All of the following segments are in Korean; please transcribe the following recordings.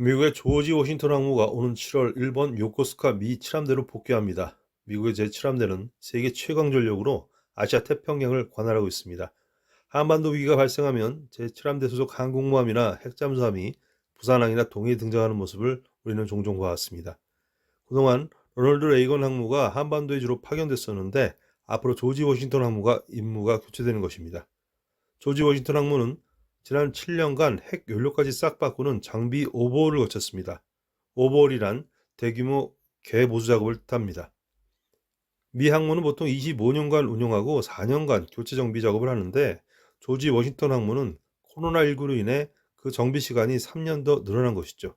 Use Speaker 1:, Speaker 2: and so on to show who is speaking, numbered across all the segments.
Speaker 1: 미국의 조지 워싱턴 항모가 오는 7월 일본 요코스카 미 칠함대로 복귀합니다. 미국의 제7함대는 세계 최강 전력으로 아시아 태평양을 관할하고 있습니다. 한반도 위기가 발생하면 제7함대 소속 항공모함이나 핵잠수함이 부산항이나 동해에 등장하는 모습을 우리는 종종 봐왔습니다. 그동안 로널드 레이건 항모가 한반도에 주로 파견됐었는데 앞으로 조지 워싱턴 항모가 임무가 교체되는 것입니다. 조지 워싱턴 항모는 지난 7년간 핵 연료까지 싹 바꾸는 장비 오버홀을 거쳤습니다. 오버홀이란 대규모 개보수 작업을 뜻합니다. 미 항모는 보통 25년간 운영하고 4년간 교체 정비 작업을 하는데 조지 워싱턴 항모는 코로나19로 인해 그 정비 시간이 3년 더 늘어난 것이죠.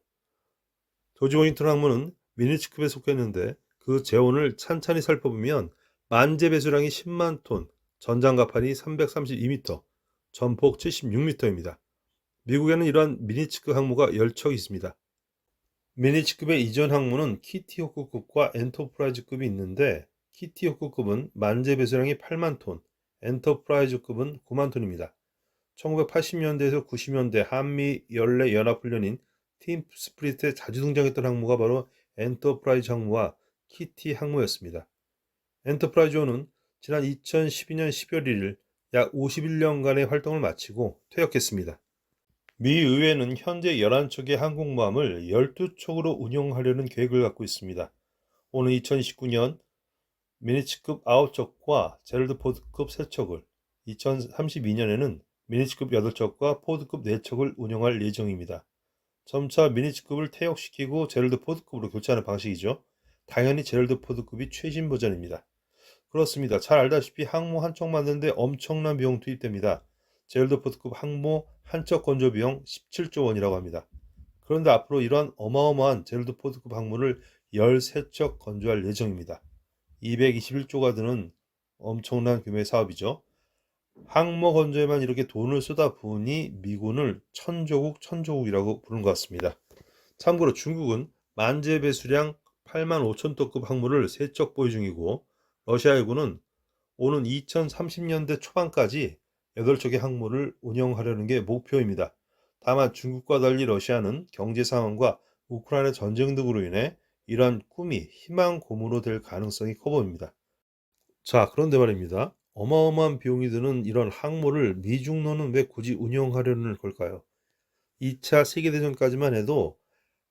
Speaker 1: 조지 워싱턴 항모는 미니츠급에 속했는데 그 재원을 찬찬히 살펴보면 만재 배수량이 10만 톤, 전장갑판이 332m, 전폭 76m입니다. 미국에는 이러한 미니츠급 항모가 10척 있습니다. 미니츠급의 이전 항모는 키티호크급과 엔터프라이즈급이 있는데 키티호크급은 만재 배수량이 8만 톤, 엔터프라이즈급은 9만 톤입니다. 1980년대에서 90년대 한미 연례 연합훈련인 팀 스프릿에 자주 등장했던 항모가 바로 엔터프라이즈 항모와 키티 항모였습니다. 엔터프라이즈호는 지난 2012년 12월 1일 약 51년간의 활동을 마치고 퇴역했습니다. 미 의회는 현재 11척의 항공모함을 12척으로 운영하려는 계획을 갖고 있습니다. 오는 2029년 미니츠급 9척과 제럴드 포드급 3척을, 2032년에는 미니츠급 8척과 포드급 4척을 운영할 예정입니다. 점차 미니츠급을 퇴역시키고 제럴드 포드급으로 교체하는 방식이죠. 당연히 제럴드 포드급이 최신 버전입니다. 그렇습니다. 잘 알다시피 항모 한 척 만드는데 엄청난 비용 투입됩니다. 제럴드 포드급 항모 한 척 건조 비용 17조 원이라고 합니다. 그런데 앞으로 이러한 어마어마한 제럴드 포드급 항모를 13척 건조할 예정입니다. 221조가 드는 엄청난 규모의 사업이죠. 항모 건조에만 이렇게 돈을 쏟아부으니 미군을 천조국이라고 부르는 것 같습니다. 참고로 중국은 만재 배수량 8만 5천 톤급 항모를 3척 보유 중이고 러시아 해군은 오는 2030년대 초반까지 8척의 항모를 운영하려는 게 목표입니다. 다만 중국과 달리 러시아는 경제 상황과 우크라이나 전쟁 등으로 인해 이러한 꿈이 희망 고문으로 될 가능성이 커 보입니다. 자, 그런데 말입니다. 어마어마한 비용이 드는 이런 항모를 미중로는 왜 굳이 운영하려는 걸까요? 2차 세계대전까지만 해도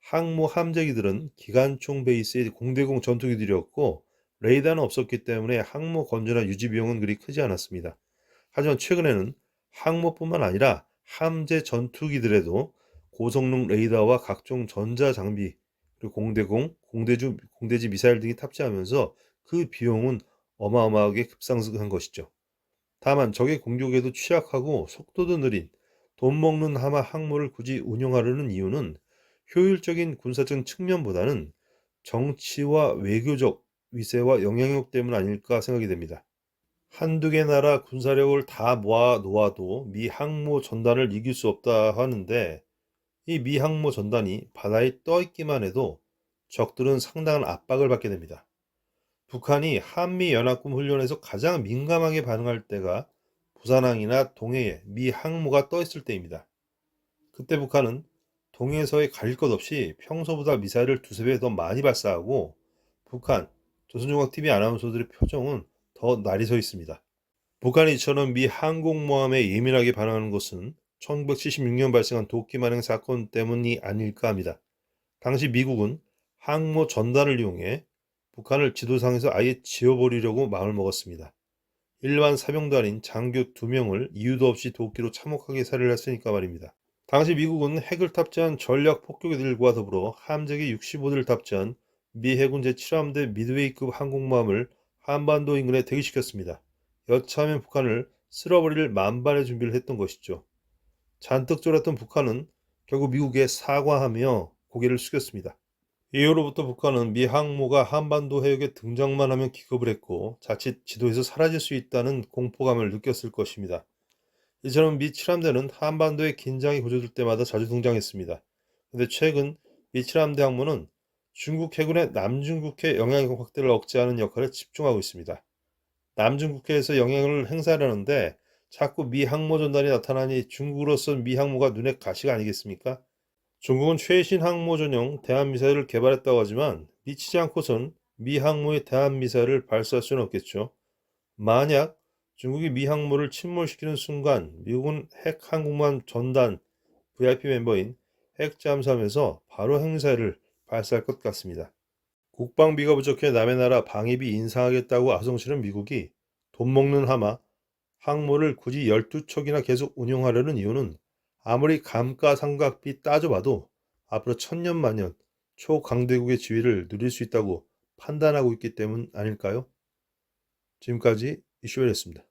Speaker 1: 항모 함재기들은 기관총 베이스의 공대공 전투기들이었고 레이더는 없었기 때문에 항모 건조나 유지 비용은 그리 크지 않았습니다. 하지만 최근에는 항모뿐만 아니라 함재 전투기들에도 고성능 레이더와 각종 전자장비, 그리고 공대지 미사일 등이 탑재하면서 그 비용은 어마어마하게 급상승한 것이죠. 다만 적의 공격에도 취약하고 속도도 느린 돈 먹는 하마 항모를 굳이 운용하려는 이유는 효율적인 군사적 측면보다는 정치와 외교적 위세와 영향력 때문 아닐까 생각이 됩니다. 한두 개 나라 군사력을 다 모아 놓아도 미 항모 전단을 이길 수 없다 하는데 이 미 항모 전단이 바다에 떠 있기만 해도 적들은 상당한 압박을 받게 됩니다. 북한이 한미 연합군 훈련에서 가장 민감하게 반응할 때가 부산항이나 동해에 미 항모가 떠 있을 때입니다. 그때 북한은 동해에서의 가릴 것 없이 평소보다 미사일을 두세 배 더 많이 발사하고 북한 조선중앙TV 아나운서들의 표정은 더 날이 서 있습니다. 북한이 이처럼 미 항공모함에 예민하게 반응하는 것은 1976년 발생한 도끼 만행 사건 때문이 아닐까 합니다. 당시 미국은 항모 전단을 이용해 북한을 지도상에서 아예 지워버리려고 마음을 먹었습니다. 일반 사병도 아닌 장교 2명을 이유도 없이 도끼로 참혹하게 살해를 했으니까 말입니다. 당시 미국은 핵을 탑재한 전략 폭격기들과 더불어 함재기 65대를 탑재한 미 해군 제7함대 미드웨이급 항공모함을 한반도 인근에 대기시켰습니다. 여차하면 북한을 쓸어버릴 만반의 준비를 했던 것이죠. 잔뜩 졸았던 북한은 결국 미국에 사과하며 고개를 숙였습니다. 이후로부터 북한은 미 항모가 한반도 해역에 등장만 하면 기겁을 했고 자칫 지도에서 사라질 수 있다는 공포감을 느꼈을 것입니다. 이처럼 미 칠함대는 한반도의 긴장이 고조될 때마다 자주 등장했습니다. 그런데 최근 미 칠함대 항모는 중국 해군의 남중국해 영향력 확대를 억제하는 역할에 집중하고 있습니다. 남중국해에서 영향을 행사하려는데 자꾸 미 항모 전단이 나타나니 중국으로선 미 항모가 눈에 가시가 아니겠습니까? 중국은 최신 항모 전용 대한미사일을 개발했다고 하지만 미치지 않고선 미 항모의 대한미사일을 발사할 수는 없겠죠. 만약 중국이 미 항모를 침몰시키는 순간 미국은 핵 항공모함 전단 VIP 멤버인 핵잠수함에서 바로 핵미사일을 발사할 것 같습니다. 국방비가 부족해 남의 나라 방위비 인상하겠다고 아성치는 미국이 돈 먹는 하마 항모를 굳이 12척이나 계속 운용하려는 이유는 아무리 감가상각비 따져봐도 앞으로 천년만년 초강대국의 지위를 누릴 수 있다고 판단하고 있기 때문 아닐까요? 지금까지 이슈였습니다.